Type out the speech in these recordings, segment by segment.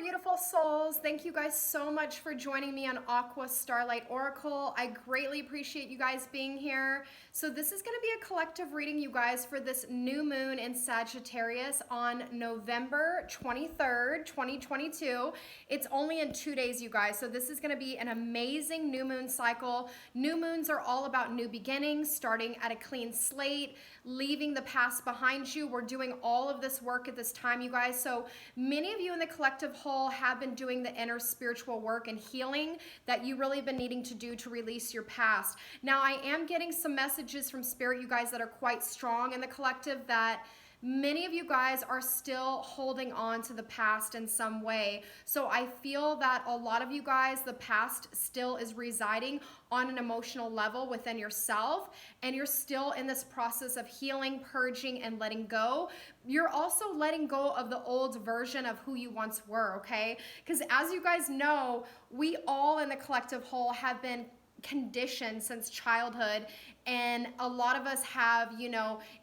beautiful souls. Thank you guys so much for joining me on Aqua Starlight Oracle. I greatly appreciate you guys being here. So this is going to be a collective reading, you guys, for this new moon in Sagittarius on November 23rd, 2022. It's only in 2 days, you guys. So this is going to be an amazing new moon cycle. New moons are all about new beginnings, starting at a clean slate, leaving the past behind you. We're doing all of this work at this time, you guys. So many of you in the collective whole have been doing the inner spiritual work and healing that you really have been needing to do to release your past. Now, I am getting some messages from Spirit, you guys, that are quite strong in the collective, that many of you guys are still holding on to the past in some way. So I feel that a lot of you guys, the past still is residing on an emotional level within yourself, and you're still in this process of healing, purging, and letting go. You're also letting go of the old version of who you once were, okay? Because as you guys know, we all in the collective whole have been conditioned since childhood, and a lot of us have,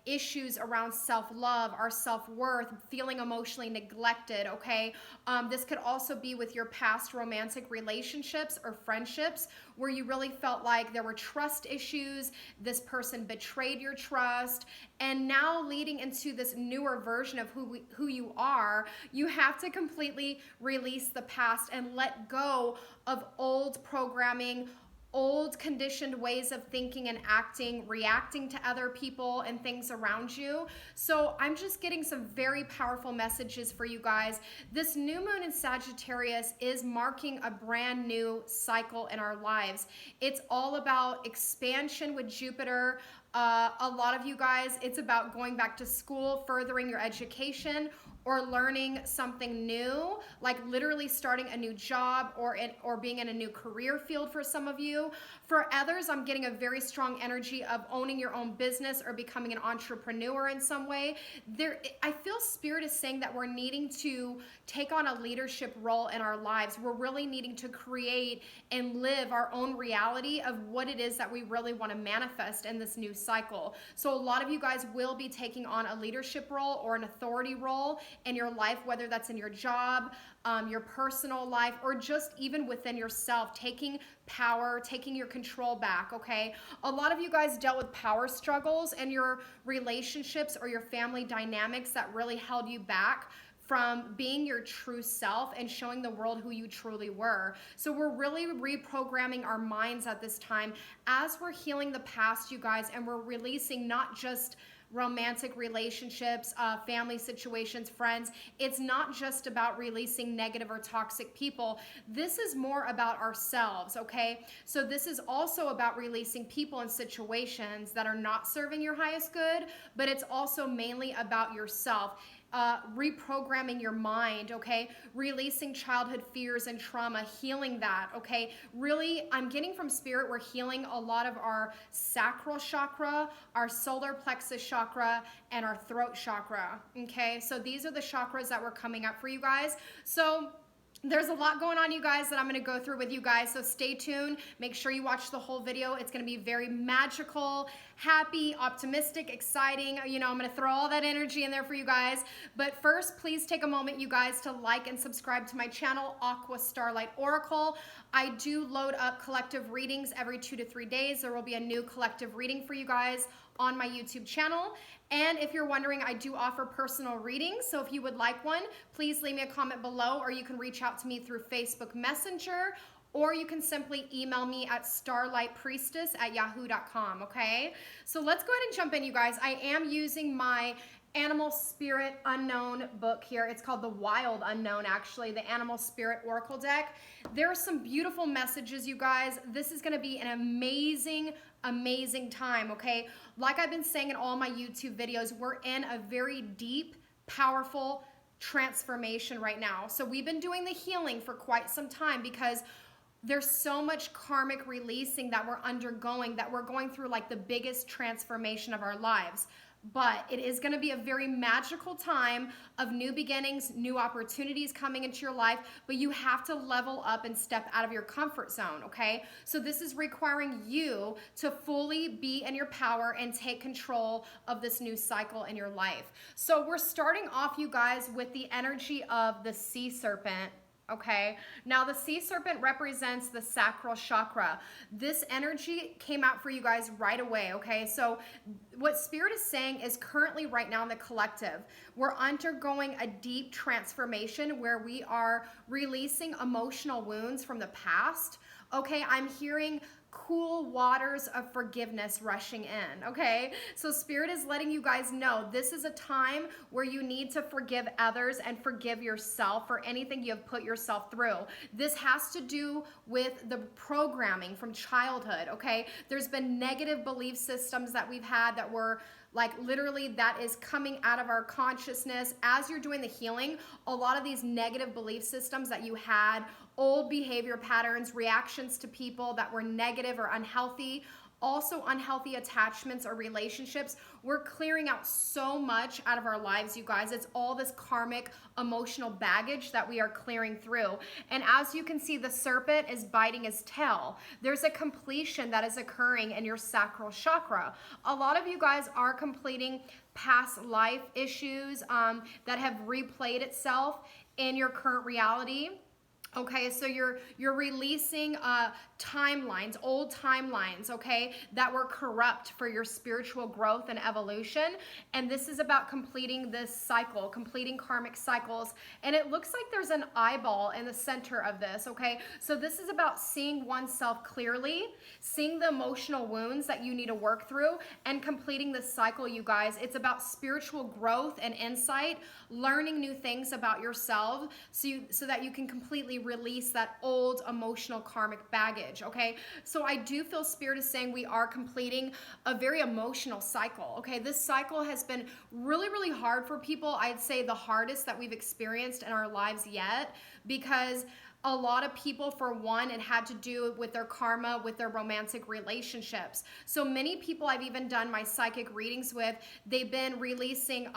issues around self-love, our self-worth, feeling emotionally neglected, okay? This could also be with your past romantic relationships or friendships where you really felt like there were trust issues, this person betrayed your trust, and now leading into this newer version of who you are, you have to completely release the past and let go of old programming, old conditioned ways of thinking and acting, reacting to other people and things around you. So I'm just getting some very powerful messages for you guys. This new moon in Sagittarius is marking a brand new cycle in our lives. It's all about expansion with Jupiter. A lot of you guys, it's about going back to school, furthering your education, or learning something new, like literally starting a new job or being in a new career field for some of you. For others, I'm getting a very strong energy of owning your own business or becoming an entrepreneur in some way. I feel Spirit is saying that we're needing to take on a leadership role in our lives. We're really needing to create and live our own reality of what it is that we really want to manifest in this new cycle. So a lot of you guys will be taking on a leadership role or an authority role in your life, whether that's in your job, your personal life, or just even within yourself, taking power, taking your control back, okay? A lot of you guys dealt with power struggles in your relationships or your family dynamics that really held you back from being your true self and showing the world who you truly were. So we're really reprogramming our minds at this time as we're healing the past, you guys, and we're releasing not just romantic relationships, family situations, friends. It's not just about releasing negative or toxic people. This is more about ourselves, okay? So this is also about releasing people and situations that are not serving your highest good, but it's also mainly about yourself. Reprogramming your mind, okay? Releasing childhood fears and trauma, healing that, okay? Really, I'm getting from Spirit, we're healing a lot of our sacral chakra, our solar plexus chakra, and our throat chakra, okay? So these are the chakras that were coming up for you guys. So there's a lot going on, you guys, that I'm going to go through with you guys, so stay tuned. Make sure you watch the whole video. It's going to be very magical, happy, optimistic, exciting. I'm going to throw all that energy in there for you guys. But first, please take a moment, you guys, to like and subscribe to my channel, Aqua Starlight Oracle. I do load up collective readings every 2 to 3 days. There will be a new collective reading for you guys on my YouTube channel. And if you're wondering, I do offer personal readings. So if you would like one, please leave me a comment below, or you can reach out to me through Facebook Messenger, or you can simply email me at starlightpriestess@yahoo.com, okay? So let's go ahead and jump in, you guys. I am using my Animal Spirit Unknown book here. It's called The Wild Unknown, actually, the Animal Spirit Oracle deck. There are some beautiful messages, you guys. This is going to be an amazing time, okay? Like I've been saying in all my YouTube videos, we're in a very deep, powerful transformation right now. So we've been doing the healing for quite some time because there's so much karmic releasing that we're undergoing, that we're going through like the biggest transformation of our lives. But it is going to be a very magical time of new beginnings, new opportunities coming into your life, but you have to level up and step out of your comfort zone, okay? So this is requiring you to fully be in your power and take control of this new cycle in your life. So we're starting off, you guys, with the energy of the sea serpent. Okay, now the sea serpent represents the sacral chakra. This energy came out for you guys right away. Okay, so what spirit is saying is currently right now in the collective, we're undergoing a deep transformation where we are releasing emotional wounds from the past. Okay, I'm hearing cool waters of forgiveness rushing in. Okay, so spirit is letting you guys know this is a time where you need to forgive others and forgive yourself for anything you have put yourself through. This has to do with the programming from childhood. Okay, there's been negative belief systems that we've had that were like literally that is coming out of our consciousness as you're doing the healing. A lot of these negative belief systems that you had, old behavior patterns, reactions to people that were negative or unhealthy, also unhealthy attachments or relationships. We're clearing out so much out of our lives, you guys. It's all this karmic emotional baggage that we are clearing through. And as you can see, the serpent is biting his tail. There's a completion that is occurring in your sacral chakra. A lot of you guys are completing past life issues that have replayed itself in your current reality. Okay, so you're releasing timelines, old timelines, okay, that were corrupt for your spiritual growth and evolution. And this is about completing this cycle, completing karmic cycles. And it looks like there's an eyeball in the center of this, okay? So this is about seeing oneself clearly, seeing the emotional wounds that you need to work through, and completing this cycle, you guys. It's about spiritual growth and insight, learning new things about yourself so that you can completely release that old emotional karmic baggage. Okay, so I do feel spirit is saying we are completing a very emotional cycle. Okay, this cycle has been really, really hard for people. I'd say the hardest that we've experienced in our lives yet, because a lot of people, for one, it had to do with their karma, with their romantic relationships. So many people I've even done my psychic readings with, they've been releasing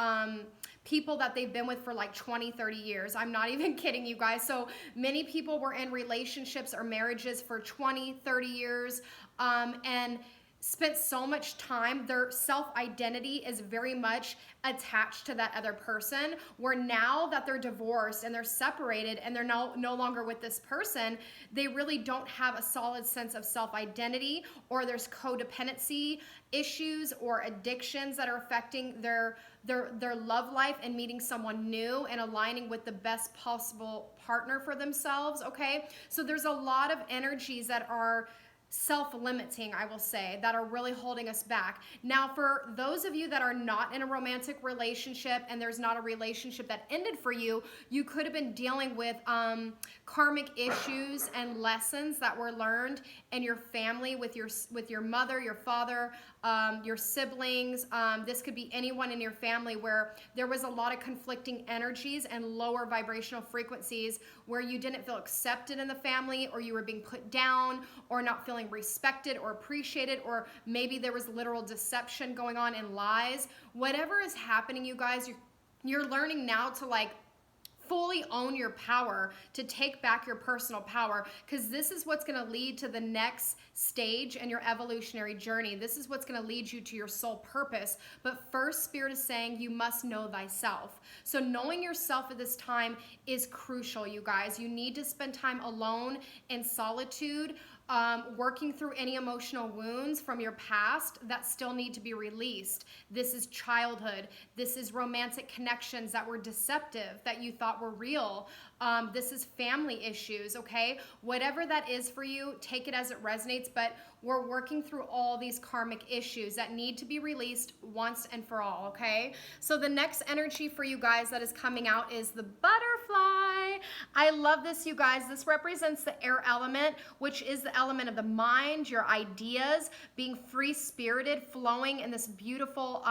people that they've been with for like 20, 30 years. I'm not even kidding you guys. So many people were in relationships or marriages for 20, 30 years and spent so much time, their self-identity is very much attached to that other person, where now that they're divorced and they're separated and they're no longer with this person, they really don't have a solid sense of self-identity, or there's codependency issues or addictions that are affecting their love life and meeting someone new and aligning with the best possible partner for themselves. Okay, so there's a lot of energies that are self-limiting, I will say, that are really holding us back. Now, for those of you that are not in a romantic relationship and there's not a relationship that ended for you, you could have been dealing with karmic issues and lessons that were learned in your family with your mother, your father, your siblings. This could be anyone in your family where there was a lot of conflicting energies and lower vibrational frequencies, where you didn't feel accepted in the family, or you were being put down, or not feeling respected or appreciated, or maybe there was literal deception going on and lies. Whatever is happening, you guys, you're learning now to like fully own your power, to take back your personal power, because this is what's going to lead to the next stage in your evolutionary journey. This is what's going to lead you to your soul purpose. But first, spirit is saying you must know thyself. So knowing yourself at this time is crucial, you guys. You need to spend time alone in solitude, working through any emotional wounds from your past that still need to be released. This is childhood. This is romantic connections that were deceptive, that you thought were real. This is family issues, okay? Whatever that is for you, take it as it resonates, but we're working through all these karmic issues that need to be released once and for all, okay? So the next energy for you guys that is coming out is the butterfly. I love this, you guys. This represents the air element, which is the element of the mind, your ideas, being free-spirited, flowing in this beautiful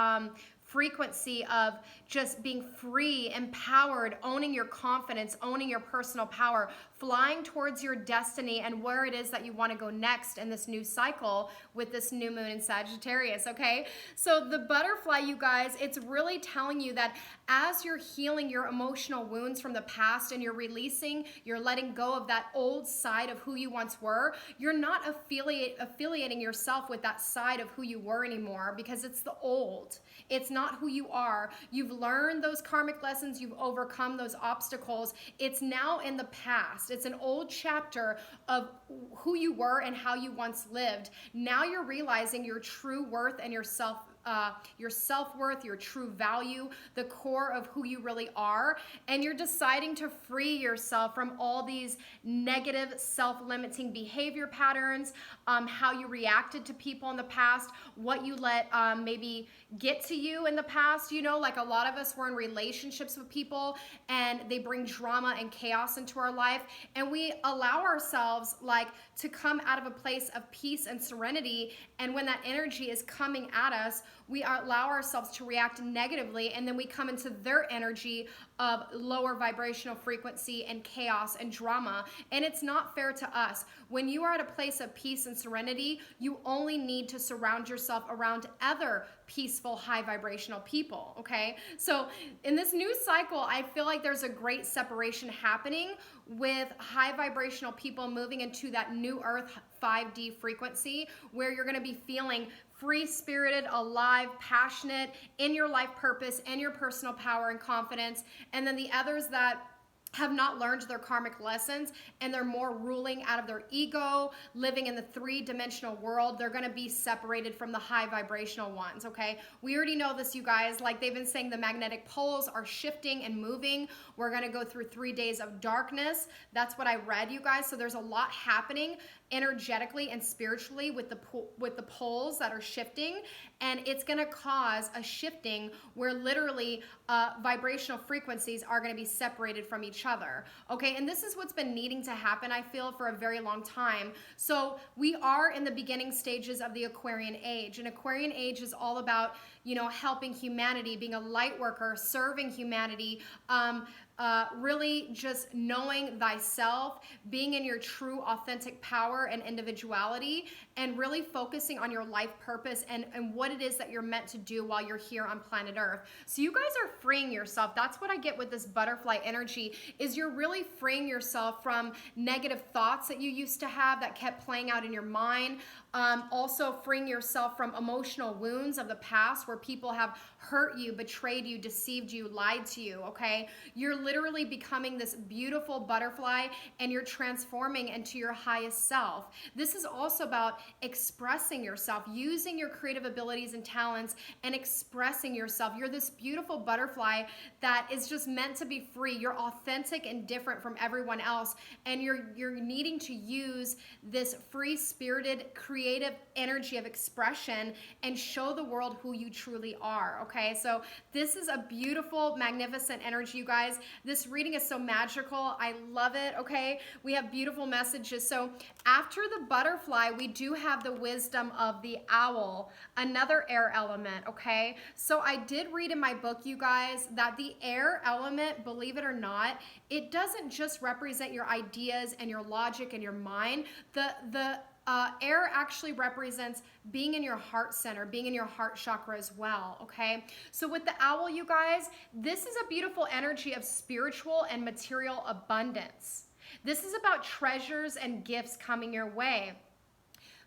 frequency of just being free, empowered, owning your confidence, owning your personal power, flying towards your destiny and where it is that you want to go next in this new cycle with this new moon in Sagittarius, okay? So the butterfly, you guys, it's really telling you that as you're healing your emotional wounds from the past and you're releasing, you're letting go of that old side of who you once were, you're not affiliating yourself with that side of who you were anymore, because it's the old. It's not not who you are. You've learned those karmic lessons. You've overcome those obstacles. It's now in the past. It's an old chapter of who you were and how you once lived. Now you're realizing your true worth and your self-worth, your true value, the core of who you really are, and you're deciding to free yourself from all these negative self-limiting behavior patterns, how you reacted to people in the past, what you let maybe get to you in the past. You know, like a lot of us were in relationships with people and they bring drama and chaos into our life, and we allow ourselves like to come out of a place of peace and serenity, and when that energy is coming at us, we allow ourselves to react negatively, and then we come into their energy of lower vibrational frequency and chaos and drama, and it's not fair to us. When you are at a place of peace and serenity, you only need to surround yourself around other peaceful, high vibrational people, okay? So in this new cycle, I feel like there's a great separation happening with high vibrational people moving into that new earth 5D frequency, where you're going to be feeling free-spirited, alive, passionate in your life purpose and your personal power and confidence. And then the others that have not learned their karmic lessons and they're more ruling out of their ego, living in the three-dimensional world, they're going to be separated from the high vibrational ones, okay? We already know this, you guys. Like they've been saying, the magnetic poles are shifting and moving. We're going to go through 3 days of darkness. That's what I read, you guys. So there's a lot happening energetically and spiritually with the poles that are shifting, and it's going to cause a shifting where literally vibrational frequencies are going to be separated from each other, okay? And this is what's been needing to happen, I feel, for a very long time. So we are in the beginning stages of the Aquarian age, and Aquarian age is all about, you know, helping humanity, being a light worker, serving humanity, really just knowing thyself, being in your true authentic power and individuality, and really focusing on your life purpose and what it is that you're meant to do while you're here on planet Earth. So you guys are freeing yourself. That's what I get with this butterfly energy, is you're really freeing yourself from negative thoughts that you used to have that kept playing out in your mind. Also freeing yourself from emotional wounds of the past where people have hurt you, betrayed you, deceived you, lied to you, okay? You're literally becoming this beautiful butterfly, and you're transforming into your highest self. This is also about expressing yourself, using your creative abilities and talents and expressing yourself. You're this beautiful butterfly that is just meant to be free. You're authentic and different from everyone else, and you're needing to use this free-spirited, creative energy of expression and show the world who you truly are, okay? So this is a beautiful, magnificent energy, you guys. This reading is so magical. I love it, okay? We have beautiful messages. So after the butterfly, we do have the wisdom of the owl, another air element, okay? So I did read in my book, you guys, that the air element, believe it or not, it doesn't just represent your ideas and your logic and your mind. The air actually represents being in your heart center, being in your heart chakra as well, okay? So with the owl, you guys, this is a beautiful energy of spiritual and material abundance. This is about treasures and gifts coming your way.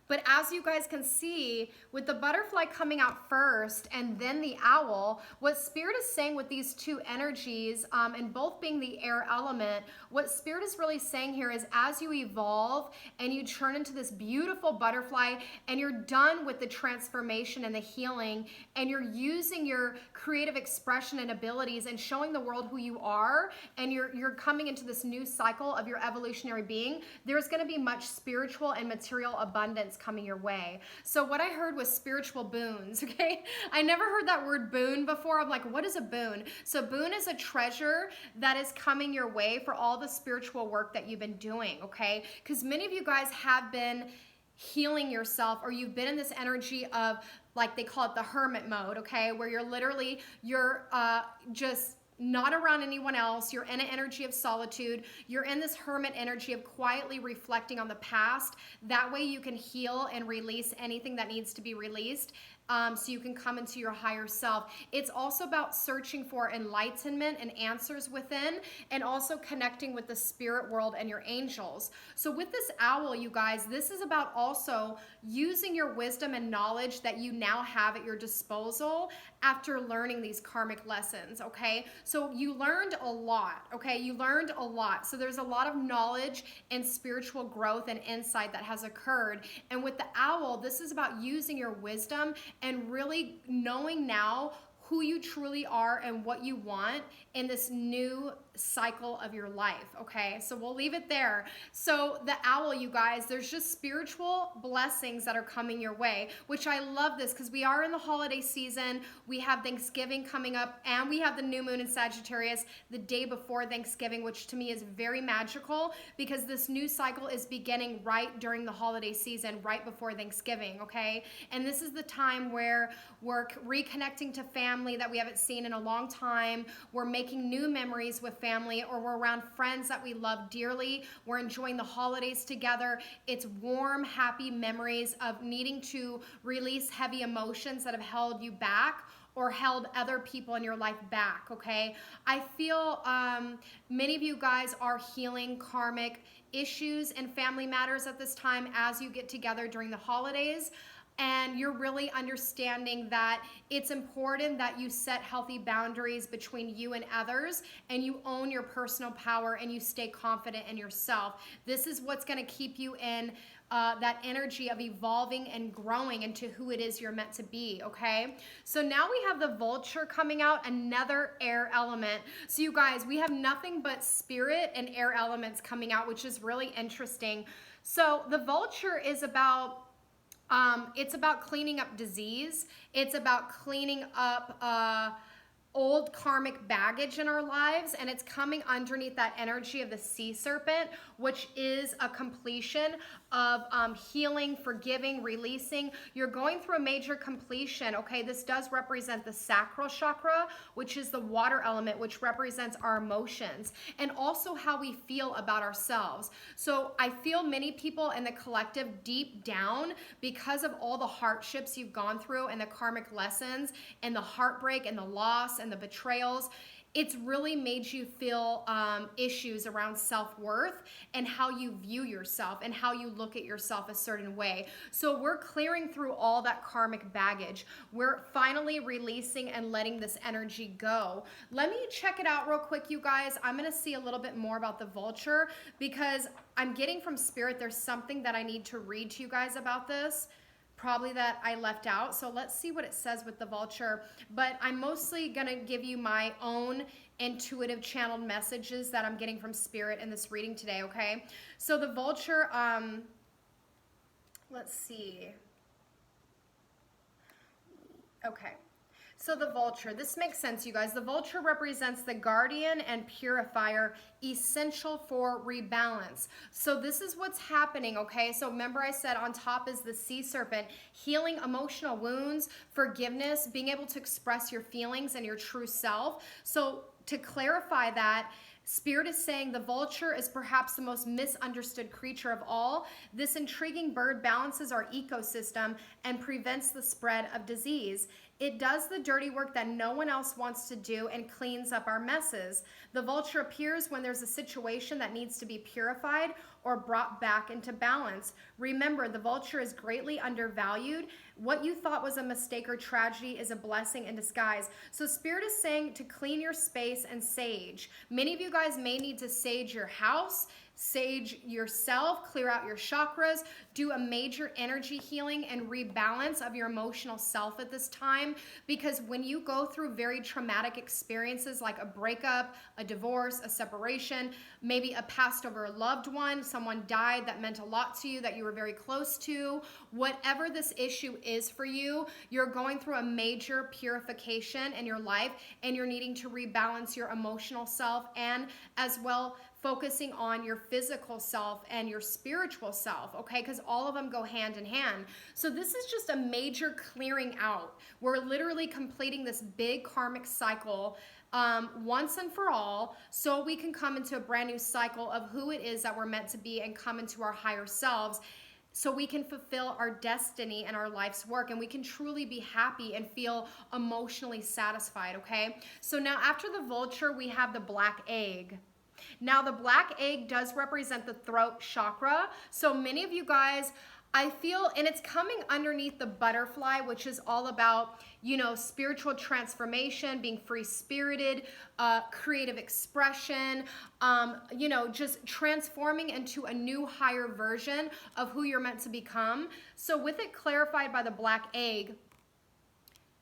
But as you guys can see, with the butterfly coming out first and then the owl, what Spirit is saying with these two energies, and both being the air element, what Spirit is really saying here is as you evolve and you turn into this beautiful butterfly and you're done with the transformation and the healing, and you're using your creative expression and abilities and showing the world who you are, and you're coming into this new cycle of your evolutionary being, there's going to be much spiritual and material abundance coming your way. So what I heard was spiritual boons, okay? I never heard that word boon before. I'm like, what is a boon? So boon is a treasure that is coming your way for all the spiritual work that you've been doing, okay? Because many of you guys have been healing yourself, or you've been in this energy of, like they call it the hermit mode, okay? Where you're just not around anyone else. You're in an energy of solitude. You're in this hermit energy of quietly reflecting on the past. That way you can heal and release anything that needs to be released. so you can come into your higher self. It's also about searching for enlightenment and answers within, and also connecting with the spirit world and your angels. So with this owl, you guys, this is about also using your wisdom and knowledge that you now have at your disposal after learning these karmic lessons, okay? So you learned a lot, okay? You learned a lot. So there's a lot of knowledge and spiritual growth and insight that has occurred. And with the owl, this is about using your wisdom and really knowing now who you truly are and what you want in this new cycle of your life, okay? So we'll leave it there. So the owl, you guys, there's just spiritual blessings that are coming your way, which I love this because we are in the holiday season. We have Thanksgiving coming up, and we have the new moon in Sagittarius the day before Thanksgiving, which to me is very magical because this new cycle is beginning right during the holiday season, right before Thanksgiving, okay? And this is the time where we're reconnecting to family that we haven't seen in a long time. We're making new memories with family, or we're around friends that we love dearly. We're enjoying the holidays together. It's warm, happy memories of needing to release heavy emotions that have held you back or held other people in your life back, okay? I feel many of you guys are healing karmic issues and family matters at this time as you get together during the holidays. And you're really understanding that it's important that you set healthy boundaries between you and others, and you own your personal power, and you stay confident in yourself. This is what's going to keep you in that energy of evolving and growing into who it is you're meant to be, okay? So now we have the vulture coming out, another air element. So you guys, we have nothing but spirit and air elements coming out, which is really interesting. So the vulture is about it's about cleaning up disease. It's about cleaning up old karmic baggage in our lives, and it's coming underneath that energy of the sea serpent, which is a completion of healing, forgiving, releasing. You're going through a major completion, okay? This does represent the sacral chakra, which is the water element, which represents our emotions and also how we feel about ourselves. So I feel many people in the collective deep down, because of all the hardships you've gone through and the karmic lessons and the heartbreak and the loss and the betrayals, it's really made you feel issues around self-worth and how you view yourself and how you look at yourself a certain way. So we're clearing through all that karmic baggage. We're finally releasing and letting this energy go. Let me check it out real quick, you guys. I'm going to see a little bit more about the vulture because I'm getting from spirit there's something that I need to read to you guys about this, probably that I left out. So let's see what it says with the vulture. But I'm mostly gonna give you my own intuitive channeled messages that I'm getting from spirit in this reading today, okay? So the vulture, let's see. Okay. So the vulture, this makes sense, you guys. The vulture represents the guardian and purifier, essential for rebalance. So this is what's happening, okay? So remember I said on top is the sea serpent, healing emotional wounds, forgiveness, being able to express your feelings and your true self. So to clarify that, Spirit is saying the vulture is perhaps the most misunderstood creature of all. This intriguing bird balances our ecosystem and prevents the spread of disease. It does the dirty work that no one else wants to do and cleans up our messes. The vulture appears when there's a situation that needs to be purified or brought back into balance. Remember, the vulture is greatly undervalued. What you thought was a mistake or tragedy is a blessing in disguise. So Spirit is saying to clean your space and sage. Many of you guys may need to sage your house, sage yourself, clear out your chakras, do a major energy healing and rebalance of your emotional self at this time, because when you go through very traumatic experiences like a breakup, a divorce, a separation, maybe a passed over loved one, someone died that meant a lot to you that you were very close to, whatever this issue is for you, you're going through a major purification in your life and you're needing to rebalance your emotional self and as well focusing on your physical self and your spiritual self, okay? Because all of them go hand in hand. So this is just a major clearing out. We're literally completing this big karmic cycle once and for all, so we can come into a brand new cycle of who it is that we're meant to be and come into our higher selves. so we can fulfill our destiny and our life's work, and we can truly be happy and feel emotionally satisfied, okay? So now after the vulture, we have the black egg. Now the black egg does represent the throat chakra. So many of you guys, I feel, and it's coming underneath the butterfly, which is all about, you know, spiritual transformation, being free-spirited, creative expression, you know, just transforming into a new higher version of who you're meant to become. So with it clarified by the black egg,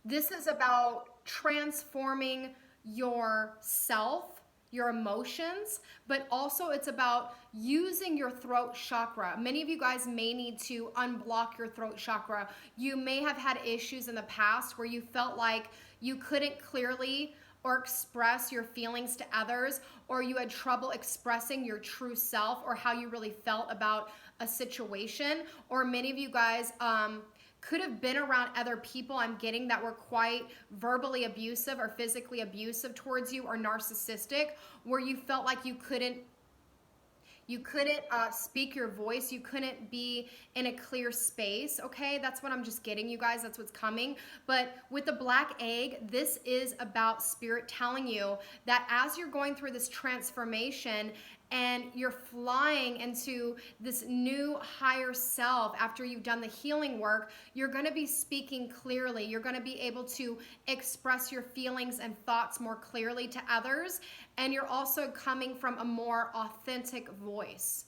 this is about transforming yourself, your emotions, but also it's about using your throat chakra. Many of you guys may need to unblock your throat chakra. You may have had issues in the past where you felt like you couldn't clearly or express your feelings to others, or you had trouble expressing your true self or how you really felt about a situation. Or many of you guys could have been around other people, I'm getting, that were quite verbally abusive or physically abusive towards you, or narcissistic, where you felt like you couldn't speak your voice, you couldn't be in a clear space, okay? That's what I'm just getting, you guys, that's what's coming. But with the black egg, this is about spirit telling you that as you're going through this transformation and you're flying into this new higher self after you've done the healing work, you're going to be speaking clearly. You're going to be able to express your feelings and thoughts more clearly to others, and you're also coming from a more authentic voice.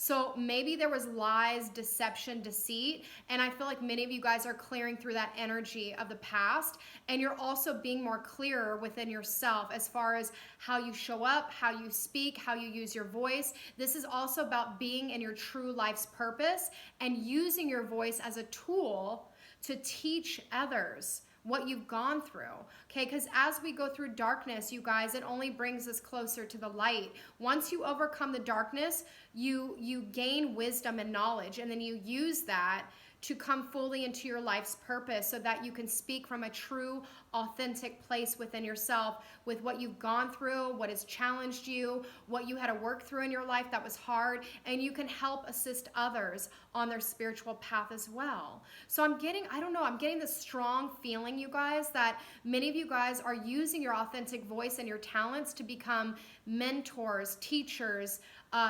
So maybe there was lies, deception, deceit, and I feel like many of you guys are clearing through that energy of the past, and you're also being more clearer within yourself as far as how you show up, how you speak, how you use your voice. This is also about being in your true life's purpose and using your voice as a tool to teach others what you've gone through, okay? Because as we go through darkness, you guys, it only brings us closer to the light. Once you overcome the darkness, you gain wisdom and knowledge, and then you use that to come fully into your life's purpose so that you can speak from a true, authentic place within yourself with what you've gone through, what has challenged you, what you had to work through in your life that was hard, and you can help assist others on their spiritual path as well. So I'm getting, I don't know, I'm getting this strong feeling, you guys, that many of you guys are using your authentic voice and your talents to become mentors, teachers,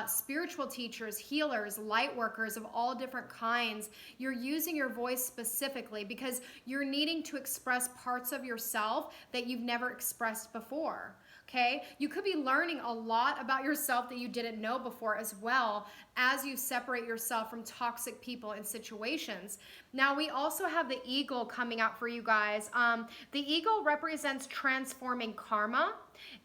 spiritual teachers, healers, light workers of all different kinds. You're using your voice specifically because you're needing to express parts of yourself that you've never expressed before. Okay? You could be learning a lot about yourself that you didn't know before as well as you separate yourself from toxic people and situations. Now, we also have the eagle coming out for you guys. The eagle represents transforming karma.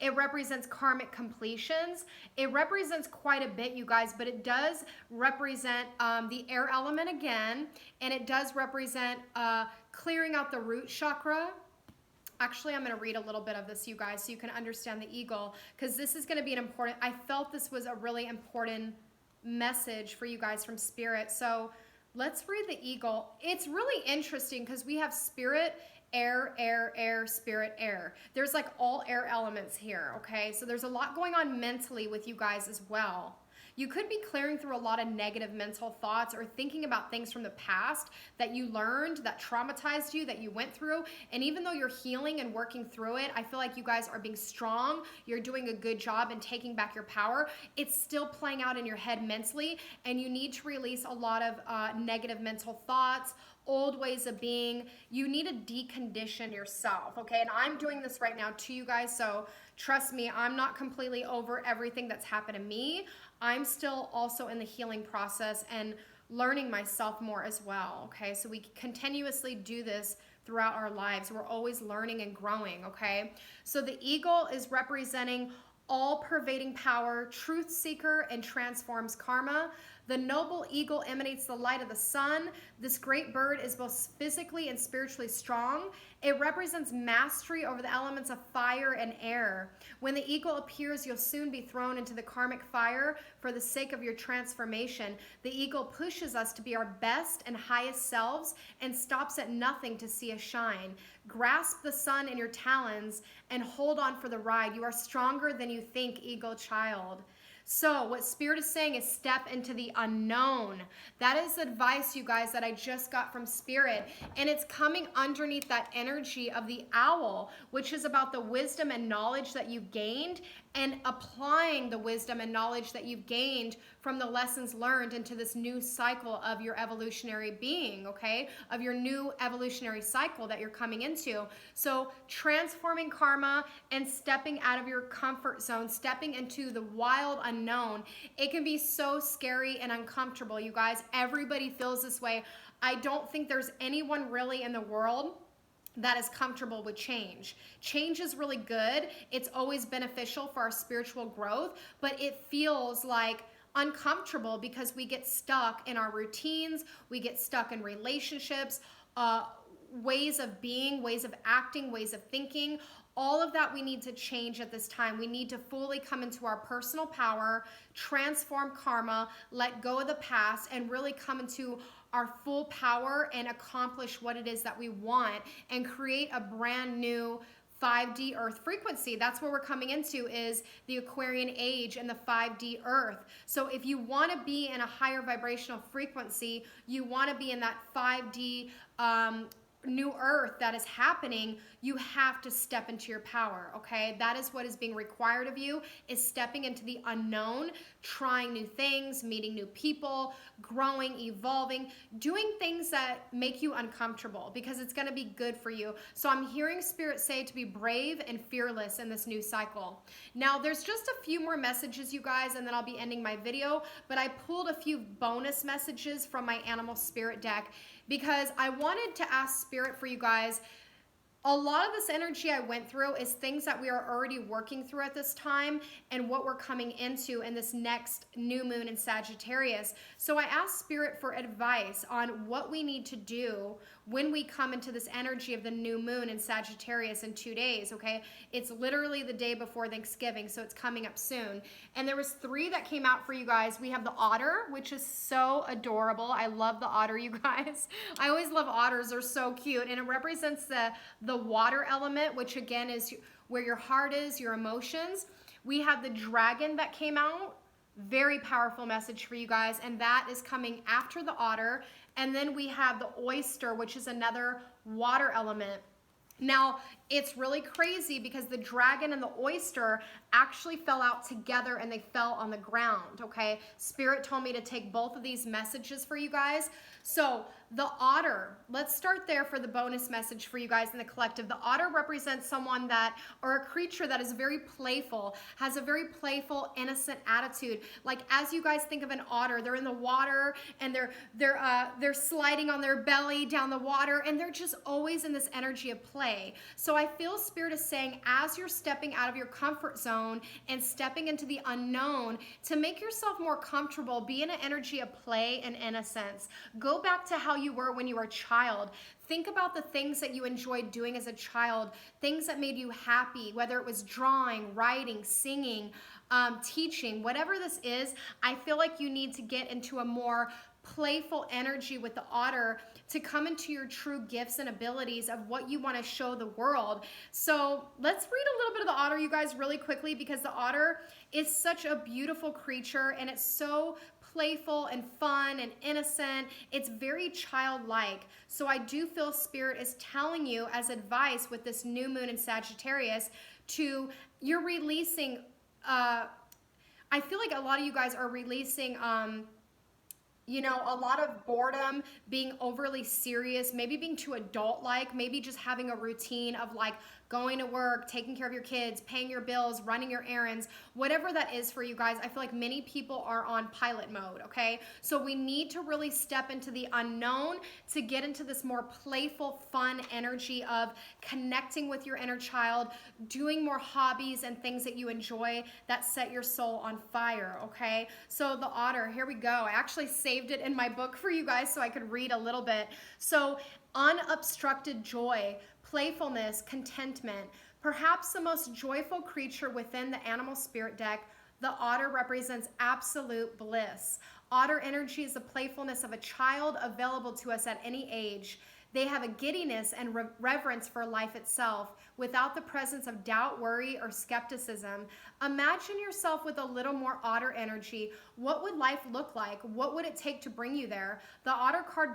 It represents karmic completions. It represents quite a bit, you guys, but it does represent the air element again, and it does represent clearing out the root chakra. Actually, I'm going to read a little bit of this, you guys, so you can understand the eagle, because this is going to be an important, I felt this was a really important message for you guys from spirit. So let's read the eagle. It's really interesting because we have spirit, air, air, air, spirit, air. There's like all air elements here, okay? So there's a lot going on mentally with you guys as well. You could be clearing through a lot of negative mental thoughts or thinking about things from the past that you learned, that traumatized you, that you went through. And even though you're healing and working through it, I feel like you guys are being strong. You're doing a good job in taking back your power. It's still playing out in your head mentally, and you need to release a lot of negative mental thoughts, old ways of being. You need to decondition yourself, okay? And I'm doing this right now to you guys, so trust me, I'm not completely over everything that's happened to me. I'm still also in the healing process and learning myself more as well, okay? So we continuously do this throughout our lives. We're always learning and growing, okay? So the eagle is representing all-pervading power, truth seeker, and transforms karma. The noble eagle emanates the light of the sun. This great bird is both physically and spiritually strong. It represents mastery over the elements of fire and air. When the eagle appears, you'll soon be thrown into the karmic fire for the sake of your transformation. The eagle pushes us to be our best and highest selves and stops at nothing to see us shine. Grasp the sun in your talons and hold on for the ride. You are stronger than you think, eagle child. So what Spirit is saying is step into the unknown. That is advice, you guys, that I just got from Spirit. And it's coming underneath that energy of the owl, which is about the wisdom and knowledge that you've gained and applying the wisdom and knowledge that you've gained from the lessons learned into this new cycle of your evolutionary being, okay? Of your new evolutionary cycle that you're coming into. So transforming karma and stepping out of your comfort zone, stepping into the wild unknown. It can be so scary and uncomfortable, you guys. Everybody feels this way. I don't think there's anyone really in the world that is comfortable with change. Change is really good. It's always beneficial for our spiritual growth, but it feels like uncomfortable because we get stuck in our routines, we get stuck in relationships, ways of being, ways of acting, ways of thinking. All of that we need to change at this time. We need to fully come into our personal power, transform karma, let go of the past, and really come into our full power and accomplish what it is that we want and create a brand new 5D earth frequency. That's where we're coming into, is the Aquarian age and the 5D earth. So if you want to be in a higher vibrational frequency, you want to be in that 5D new earth that is happening, you have to step into your power, okay? That is what is being required of you, is stepping into the unknown, trying new things, meeting new people, growing, evolving, doing things that make you uncomfortable because it's going to be good for you. So I'm hearing Spirit say to be brave and fearless in this new cycle. Now, there's just a few more messages, you guys, and then I'll be ending my video, but I pulled a few bonus messages from my Animal Spirit deck because I wanted to ask Spirit for you guys. A lot of this energy I went through is things that we are already working through at this time and what we're coming into in this next new moon in Sagittarius. So I asked Spirit for advice on what we need to do when we come into this energy of the new moon in Sagittarius in 2 days, okay? It's literally the day before Thanksgiving, so it's coming up soon. And there was 3 that came out for you guys. We have the otter, which is so adorable. I love the otter, you guys. I always love otters. They're so cute. And it represents the water element, which again is where your heart is, your emotions. We have the dragon that came out. Very powerful message for you guys, and that is coming after the otter. And then we have the oyster, which is another water element. Now, it's really crazy because the dragon and the oyster actually fell out together and they fell on the ground, okay? Spirit told me to take both of these messages for you guys. So the otter, let's start there for the bonus message for you guys in the collective. The otter represents someone that, or a creature that is very playful, has a very playful, innocent attitude. Like as you guys think of an otter, they're in the water and they're sliding on their belly down the water, and they're just always in this energy of play. So I feel Spirit is saying, as you're stepping out of your comfort zone and stepping into the unknown, to make yourself more comfortable, be in an energy of play and innocence. Go back to how you were when you were a child. Think about the things that you enjoyed doing as a child, things that made you happy, whether it was drawing, writing, singing, teaching, whatever this is. I feel like you need to get into a more playful energy with the otter to come into your true gifts and abilities of what you want to show the world. So let's read a little bit of the otter, you guys, really quickly, because the otter is such a beautiful creature and it's so playful and fun and innocent. It's very childlike. So I do feel Spirit is telling you as advice with this new moon in Sagittarius you're releasing, I feel like a lot of you guys are releasing, a lot of boredom, being overly serious, maybe being too adult-like, maybe just having a routine of like going to work, taking care of your kids, paying your bills, running your errands, whatever that is for you guys. I feel like many people are on pilot mode, okay? So we need to really step into the unknown to get into this more playful, fun energy of connecting with your inner child, doing more hobbies and things that you enjoy that set your soul on fire, okay? So the otter, here we go. I actually saved it in my book for you guys so I could read a little bit. So unobstructed joy, playfulness, contentment. Perhaps the most joyful creature within the Animal Spirit deck, the otter represents absolute bliss. Otter energy is the playfulness of a child available to us at any age. They have a giddiness and reverence for life itself without the presence of doubt, worry, or skepticism. Imagine yourself with a little more otter energy. What would life look like? What would it take to bring you there? The otter card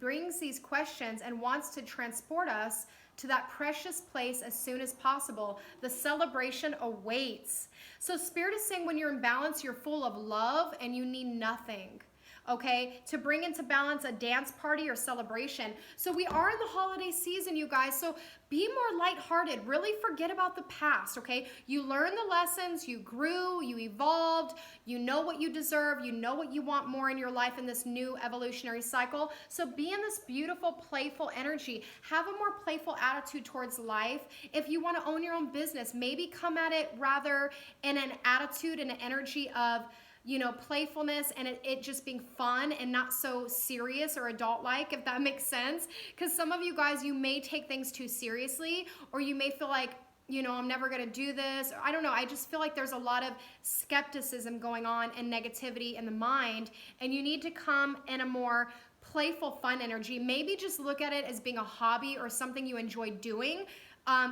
brings these questions and wants to transport us to that precious place as soon as possible. The celebration awaits. So Spirit is saying when you're in balance, you're full of love and you need nothing. Okay, to bring into balance a dance party or celebration. So we are in the holiday season, you guys. So be more lighthearted. Really forget about the past, okay? You learned the lessons, you grew, you evolved, you know what you deserve, you know what you want more in your life in this new evolutionary cycle. So be in this beautiful, playful energy. Have a more playful attitude towards life. If you want to own your own business, maybe come at it rather in an attitude and an energy of, you know, playfulness and it just being fun and not so serious or adult-like, if that makes sense. Because some of you guys, you may take things too seriously, or you may feel like, you know, I'm never gonna do this. Or I don't know, I just feel like there's a lot of skepticism going on and negativity in the mind, and you need to come in a more playful, fun energy. Maybe just look at it as being a hobby or something you enjoy doing.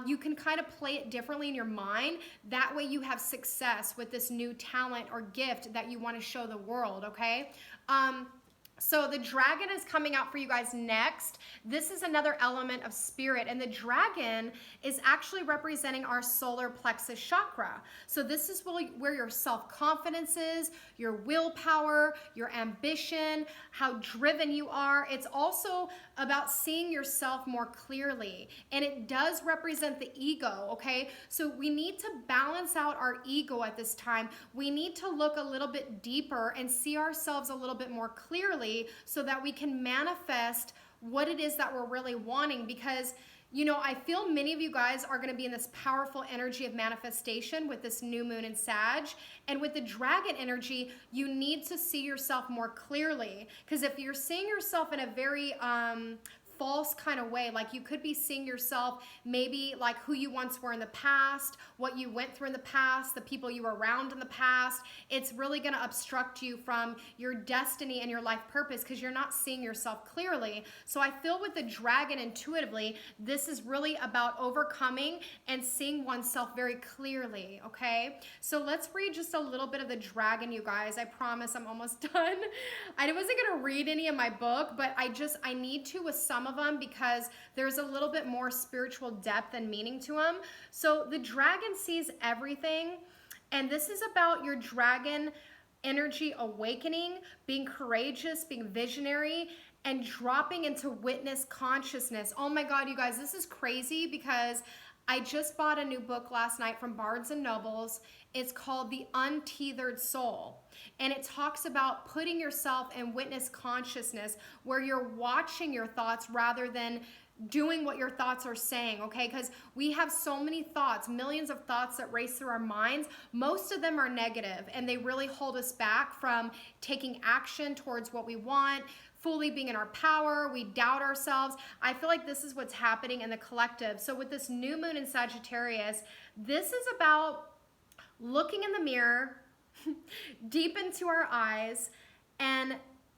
You can kind of play it differently in your mind. That way you have success with this new talent or gift that you want to show the world, okay? So the dragon is coming out for you guys next. This is another element of spirit, and the dragon is actually representing our solar plexus chakra. So this is where your self-confidence is, your willpower, your ambition, how driven you are. It's also about seeing yourself more clearly, and it does represent the ego, okay? So we need to balance out our ego at this time. We need to look a little bit deeper and see ourselves a little bit more clearly so that we can manifest what it is that we're really wanting. Because, you know, I feel many of you guys are going to be in this powerful energy of manifestation with this new moon in Sag. And with the dragon energy, you need to see yourself more clearly. Because if you're seeing yourself in a very false kind of way, like you could be seeing yourself maybe like who you once were in the past, what you went through in the past, the people you were around in the past, it's really going to obstruct you from your destiny and your life purpose because you're not seeing yourself clearly. So I feel with the dragon intuitively, this is really about overcoming and seeing oneself very clearly, okay? So let's read just a little bit of the dragon, you guys. I promise I'm almost done. I wasn't going to read any of my book, but I need to with some of them because there's a little bit more spiritual depth and meaning to them. So the dragon sees everything, and this is about your dragon energy awakening, being courageous, being visionary, and dropping into witness consciousness. Oh my God, you guys, this is crazy because I just bought a new book last night from Barnes and Nobles. It's called The Untethered Soul. And it talks about putting yourself in witness consciousness where you're watching your thoughts rather than doing what your thoughts are saying, okay? Because we have so many thoughts, millions of thoughts that race through our minds. Most of them are negative, and they really hold us back from taking action towards what we want, fully being in our power. We doubt ourselves. I feel like this is what's happening in the collective. So with this new moon in Sagittarius, this is about looking in the mirror, deep into our eyes, and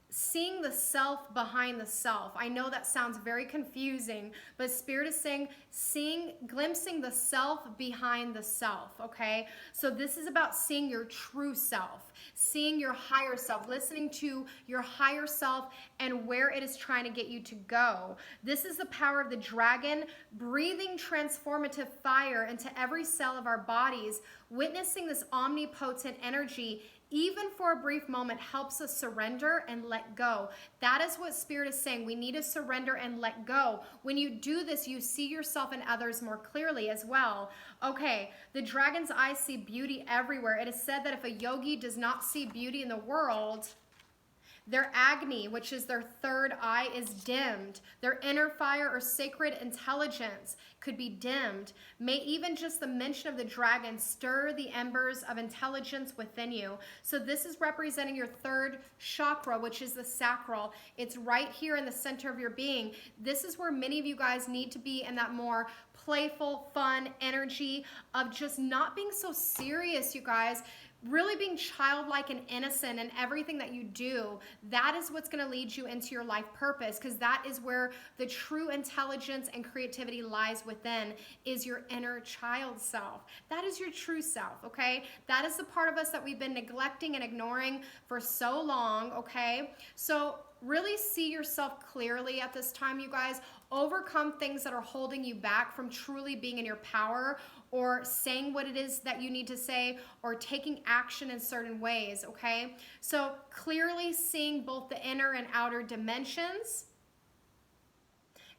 seeing the self behind the self. I know that sounds very confusing, but Spirit is saying, glimpsing the self behind the self, okay? So this is about seeing your true self, seeing your higher self, listening to your higher self and where it is trying to get you to go. This is the power of the dragon, breathing transformative fire into every cell of our bodies. Witnessing this omnipotent energy even for a brief moment helps us surrender and let go. That is what Spirit is saying. We need to surrender and let go. When you do this, you see yourself and others more clearly as well. Okay, the dragon's eyes see beauty everywhere. It is said that if a yogi does not see beauty in the world, their Agni, which is their third eye, is dimmed. Their inner fire or sacred intelligence could be dimmed. May even just the mention of the dragon stir the embers of intelligence within you. So this is representing your third chakra, which is the sacral. It's right here in the center of your being. This is where many of you guys need to be in that more playful, fun energy of just not being so serious, you guys. really being childlike and innocent in everything that you do, that is what's going to lead you into your life purpose, because that is where the true intelligence and creativity lies within, is your inner child self. That is your true self, okay? That is the part of us that we've been neglecting and ignoring for so long, okay? So really see yourself clearly at this time, you guys. Overcome things that are holding you back from truly being in your power, or saying what it is that you need to say, or taking action in certain ways, okay? So clearly seeing both the inner and outer dimensions.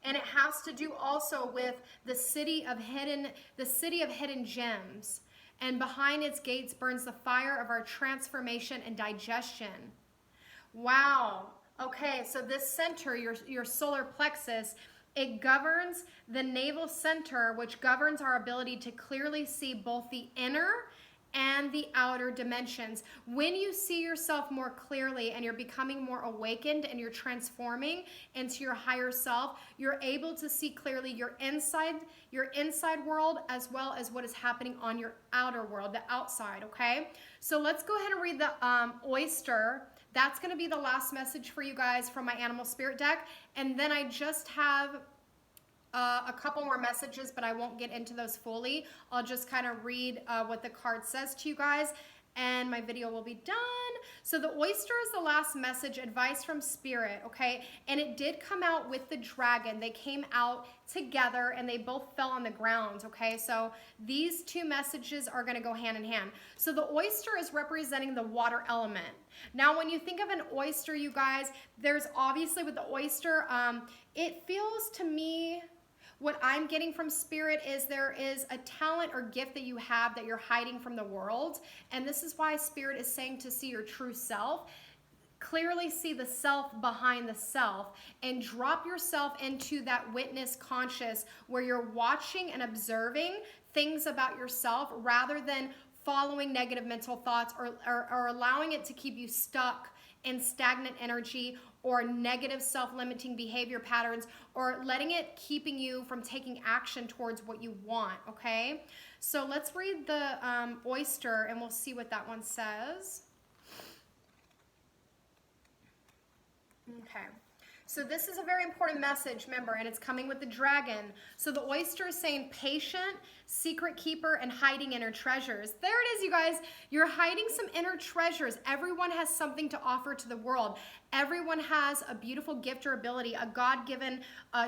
And it has to do also with the city of hidden gems. And behind its gates burns the fire of our transformation and digestion. Wow. Okay, so this center, your solar plexus, it governs the navel center, which governs our ability to clearly see both the inner and the outer dimensions. When you see yourself more clearly and you're becoming more awakened and you're transforming into your higher self, you're able to see clearly your inside world, as well as what is happening on your outer world, the outside, okay? So let's go ahead and read the Oyster. That's going to be the last message for you guys from my animal spirit deck. And then I just have a couple more messages, but I won't get into those fully. I'll just kind of read what the card says to you guys, and my video will be done. So the Oyster is the last message, advice from spirit, okay? And it did come out with the dragon. They came out together and they both fell on the ground, okay? So these two messages are gonna go hand in hand. So the oyster is representing the water element. Now, when you think of an oyster, you guys, there's obviously with the oyster, it feels to me, what I'm getting from spirit is there is a talent or gift that you have that you're hiding from the world. And this is why spirit is saying to see your true self. Clearly see the self behind the self, and drop yourself into that witness conscious where you're watching and observing things about yourself rather than following negative mental thoughts, or allowing it to keep you stuck in stagnant energy or negative self-limiting behavior patterns, or letting it keeping you from taking action towards what you want, okay? So let's read the oyster and we'll see what that one says. Okay. So this is a very important message, remember, and it's coming with the dragon. So the oyster is saying patient, secret keeper, and hiding inner treasures. There it is, you guys. You're hiding some inner treasures. Everyone has something to offer to the world. Everyone has a beautiful gift or ability, a God-given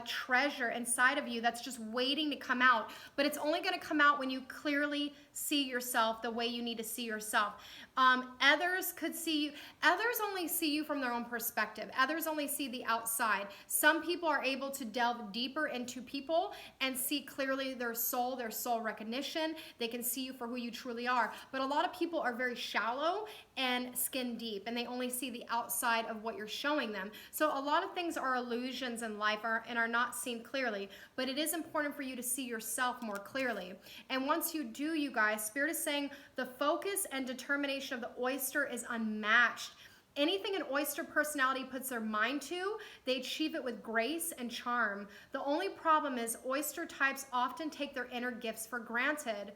treasure inside of you that's just waiting to come out. But it's only going to come out when you clearly see yourself the way you need to see yourself. Others could see you. Others only see you from their own perspective. Others only see the outside. Some people are able to delve deeper into people and see clearly their soul recognition. They can see you for who you truly are. But a lot of people are very shallow and skin deep, and they only see the outside of what you're showing them. So a lot of things are illusions in life and are not seen clearly, but it is important for you to see yourself more clearly. And once you do, you guys, Spirit is saying the focus and determination of the oyster is unmatched. Anything an oyster personality puts their mind to, they achieve it with grace and charm. The only problem is oyster types often take their inner gifts for granted.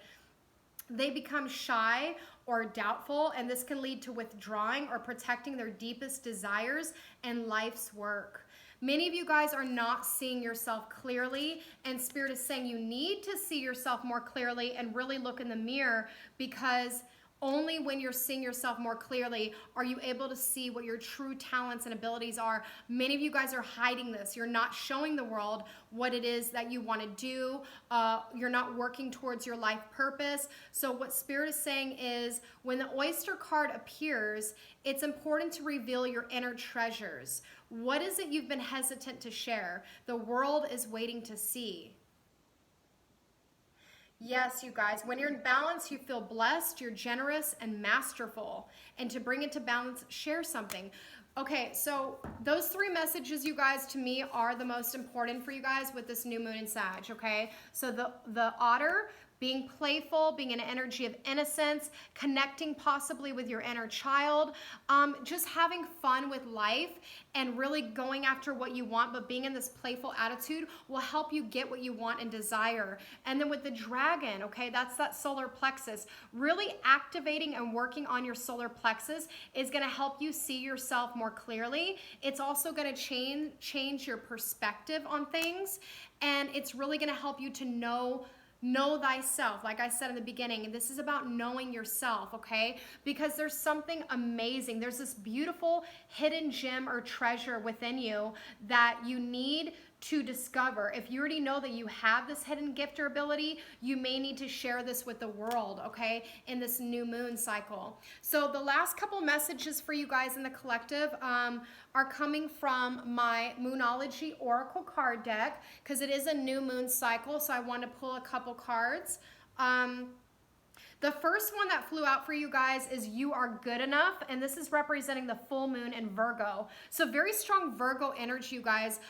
They become shy or doubtful, and this can lead to withdrawing or protecting their deepest desires and life's work. Many of you guys are not seeing yourself clearly, and Spirit is saying you need to see yourself more clearly and really look in the mirror, because only when you're seeing yourself more clearly are you able to see what your true talents and abilities are. Many of you guys are hiding this. You're not showing the world what it is that you want to do. You're not working towards your life purpose. So what Spirit is saying is when the oyster card appears, it's important to reveal your inner treasures. What is it you've been hesitant to share? The world is waiting to see. Yes, you guys, when you're in balance, you feel blessed, you're generous and masterful. And to bring it to balance, share something. Okay, so those three messages, you guys, to me are the most important for you guys with this new moon in Sag, okay? So the otter, being playful, being an energy of innocence, connecting possibly with your inner child, just having fun with life and really going after what you want, but being in this playful attitude will help you get what you want and desire. And then with the dragon, okay, that's that solar plexus. Really activating and working on your solar plexus is going to help you see yourself more clearly. It's also going to change your perspective on things, and it's really going to help you to know thyself. Like I said in the beginning, this is about knowing yourself, okay? Because there's something amazing. There's this beautiful hidden gem or treasure within you that you need to discover. If you already know that you have this hidden gift or ability, you may need to share this with the world, okay, in this new moon cycle. So the last couple messages for you guys in the collective are coming from my Moonology Oracle card deck, because it is a new moon cycle, so I want to pull a couple cards. The first one that flew out for you guys is You Are Good Enough, and this is representing the full moon in Virgo. So very strong Virgo energy, you guys.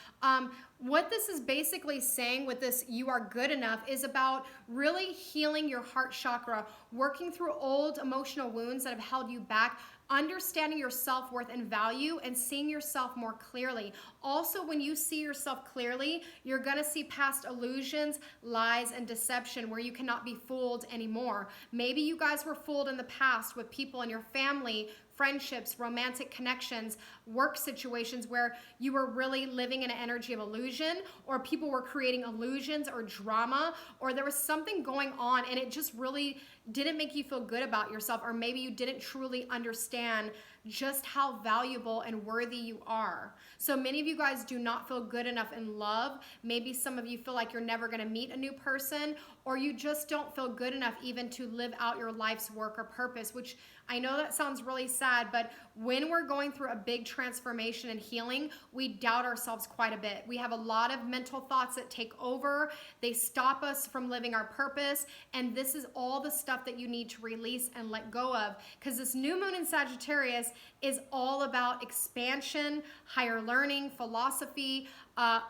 What this is basically saying with this You Are Good Enough is about really healing your heart chakra, working through old emotional wounds that have held you back, understanding your self-worth and value, and seeing yourself more clearly. Also, when you see yourself clearly, you're gonna see past illusions, lies, and deception where you cannot be fooled anymore. Maybe you guys were fooled in the past with people in your family, friendships, romantic connections, work situations where you were really living in an energy of illusion, or people were creating illusions or drama, or there was something going on and it just really didn't make you feel good about yourself, or maybe you didn't truly understand just how valuable and worthy you are. So many of you guys do not feel good enough in love. Maybe some of you feel like you're never going to meet a new person, or you just don't feel good enough even to live out your life's work or purpose, which I know that sounds really sad, but when we're going through a big transformation and healing, we doubt ourselves quite a bit. We have a lot of mental thoughts that take over. They stop us from living our purpose, and this is all the stuff that you need to release and let go of, because this new moon in Sagittarius is all about expansion, higher learning, philosophy,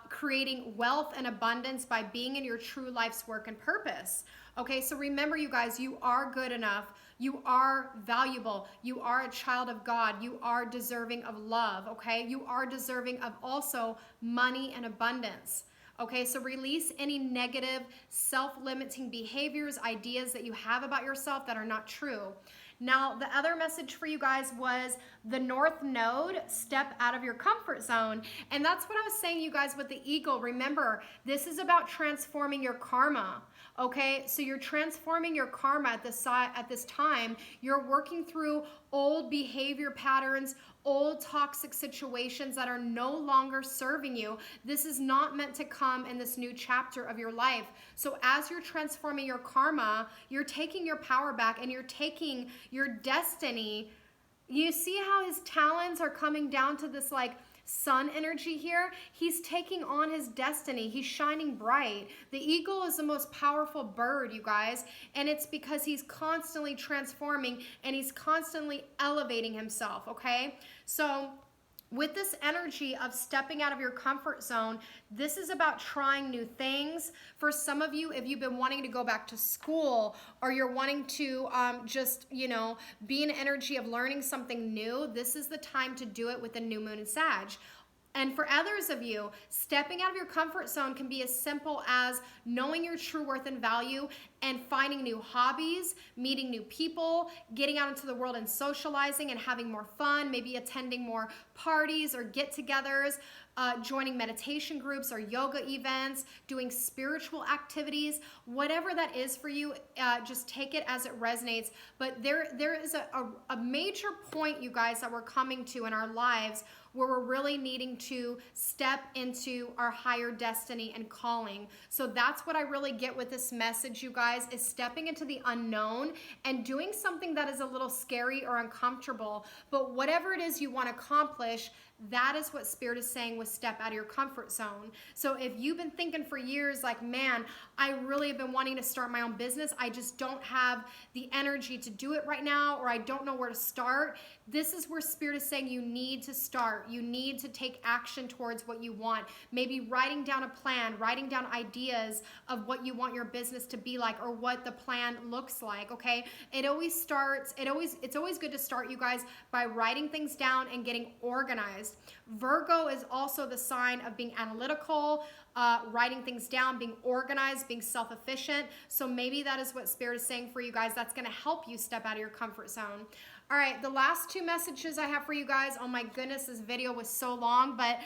creating wealth and abundance by being in your true life's work and purpose. Okay, so remember, you guys, you are good enough. You are valuable. You are a child of God. You are deserving of love, okay? You are deserving of also money and abundance. Okay, so release any negative, self-limiting behaviors, ideas that you have about yourself that are not true. Now, the other message for you guys was the North Node, step out of your comfort zone. And that's what I was saying, you guys, with the eagle. Remember, this is about transforming your karma. Okay, so you're transforming your karma at this time. You're working through old behavior patterns, old toxic situations that are no longer serving you. This is not meant to come in this new chapter of your life. So as you're transforming your karma, you're taking your power back and you're taking your destiny. You see how his talons are coming down to this like sun energy here? He's taking on his destiny. He's shining bright. The eagle is the most powerful bird, you guys, and it's because he's constantly transforming and he's constantly elevating himself, okay? So with this energy of stepping out of your comfort zone, this is about trying new things. For some of you, if you've been wanting to go back to school, or you're wanting to just, you know, be in energy of learning something new, this is the time to do it with the new moon in Sag. And for others of you, stepping out of your comfort zone can be as simple as knowing your true worth and value and finding new hobbies, meeting new people, getting out into the world and socializing and having more fun, maybe attending more parties or get-togethers, joining meditation groups or yoga events, doing spiritual activities, whatever that is for you, just take it as it resonates. But there is a major point, you guys, that we're coming to in our lives where we're really needing to step into our higher destiny and calling. So that's what I really get with this message, you guys, is stepping into the unknown and doing something that is a little scary or uncomfortable. But whatever it is you want to accomplish, that is what Spirit is saying with step out of your comfort zone. So if you've been thinking for years like, man, I really have been wanting to start my own business, I just don't have the energy to do it right now, or I don't know where to start, this is where Spirit is saying you need to start. You need to take action towards what you want. Maybe writing down a plan, writing down ideas of what you want your business to be like, or what the plan looks like, okay? It's always good to start, you guys, by writing things down and getting organized. Virgo is also the sign of being analytical, writing things down, being organized, being self-efficient. So maybe that is what Spirit is saying for you guys. That's going to help you step out of your comfort zone. All right, the last two messages I have for you guys. Oh my goodness, this video was so long, but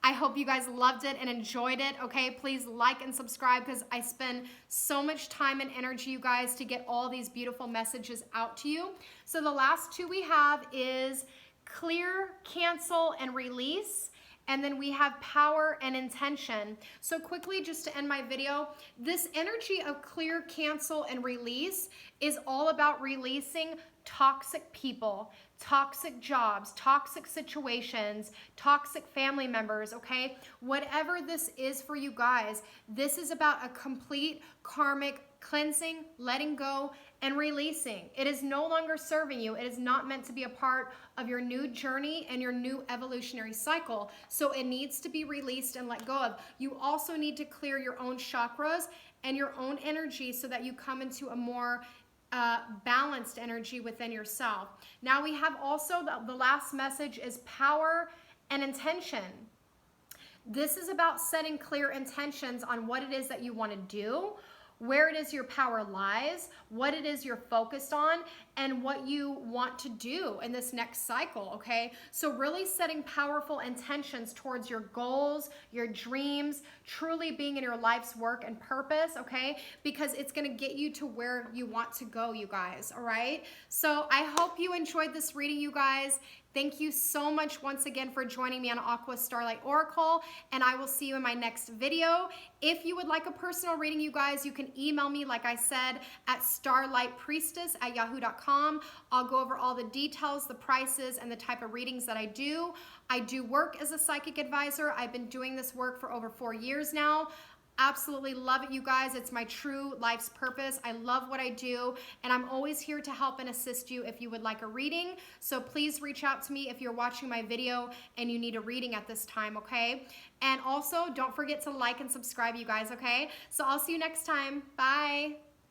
I hope you guys loved it and enjoyed it, okay? Please like and subscribe because I spend so much time and energy, you guys, to get all these beautiful messages out to you. So the last two we have is clear, cancel, and release. And then we have power and intention. So quickly, just to end my video, this energy of clear, cancel, and release is all about releasing toxic people, toxic jobs, toxic situations, toxic family members, okay? Whatever this is for you guys, this is about a complete karmic cleansing, letting go, and releasing. It is no longer serving you. It is not meant to be a part of your new journey and your new evolutionary cycle. So it needs to be released and let go of. You also need to clear your own chakras and your own energy so that you come into a more balanced energy within yourself. Now we have also the last message is power and intention. This is about setting clear intentions on what it is that you want to do, where it is your power lies, what it is you're focused on, and what you want to do in this next cycle, okay? So really setting powerful intentions towards your goals, your dreams, truly being in your life's work and purpose, okay? Because it's gonna get you to where you want to go, you guys, all right? So I hope you enjoyed this reading, you guys. Thank you so much once again for joining me on Aqua Starlight Oracle, and I will see you in my next video. If you would like a personal reading, you guys, you can email me, like I said, at starlightpriestess@yahoo.com. I'll go over all the details, the prices, and the type of readings that I do. I do work as a psychic advisor. I've been doing this work for over 4 years now. Absolutely love it, you guys. It's my true life's purpose. I love what I do, and I'm always here to help and assist you if you would like a reading. So please reach out to me if you're watching my video and you need a reading at this time, okay? And also, don't forget to like and subscribe, you guys, okay? So I'll see you next time. Bye.